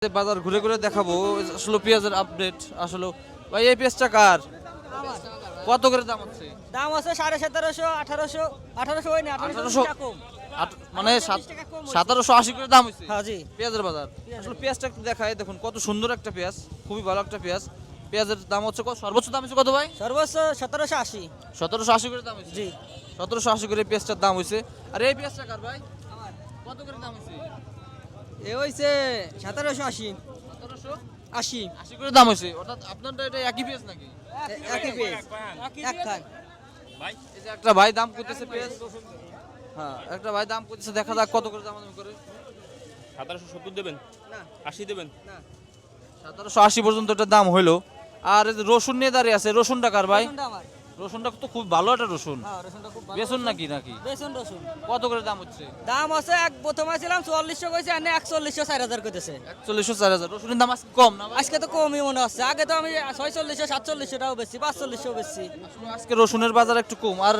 বাজার ঘুরে ঘুরে দেখাবো আসলে পেঁয়াজের আপডেট। আসলে ভাই এই পেঁয়াজটা কার, কত করে দাম হচ্ছে? দাম আছে 1750, 1800, 1800 হয় না, 1800 টাকা কম। মানে 20 টাকা কম হয়েছে। 1780 করে দাম হচ্ছে হ্যাঁ জি। পেঁয়াজের বাজার। আসলে পেঁয়াজটা একটু দেখায়, দেখুন কত সুন্দর একটা পেঁয়াজ, খুবই ভালো একটা পেঁয়াজ। পেঁয়াজের দাম হচ্ছে কত, সর্বোচ্চ দাম হচ্ছে কত ভাই? সর্বোচ্চ 1780। 1780 করে দাম হচ্ছে। জি। 1780 করে পেঁয়াজটার দাম হয়েছে। আর এই পেঁয়াজটা কার ভাই, কত করে দাম হয়েছে? এ হইছে 1780, 1780 80 করে দাম হয়েছে। অর্থাৎ আপনারটা এটা একই পেঁয়াজ নাকি? একই পেজ এক খান। এই যে একটা ভাই দাম করতেছে পেঁয়াজ, হ্যাঁ একটা ভাই দাম করতেছে, দেখা যাক কত করে দাম করে। 1770 দেবেন, না 80 দেবেন। না, 1780 পর্যন্ত এটা দাম হইলো। আর এই যে রসুন নিয়ে দাঁড়িয়ে আছে, রসুনটা কার ভাই? রসুনটা আমার। রসুনটা তো খুব ভালো একটা রসুন। হ্যাঁ রসুনটা খুব ভালো। বেসন নাকি নাকি বেসন রসুন। কত করে দাম হচ্ছে? দাম আছে এক প্রথমে ছিলাম 4400 কইছে, আর 4100, 4000 কইতেছে। 4100 4000। রসুনের দাম আজকে কম না ভাই? আজকে তো কমই মনে হচ্ছে, আগে তো আমি 4600, 4700 টাও বেশি, 4500 বেশি। আসলে আজকে রসুনের বাজার একটু কম। আর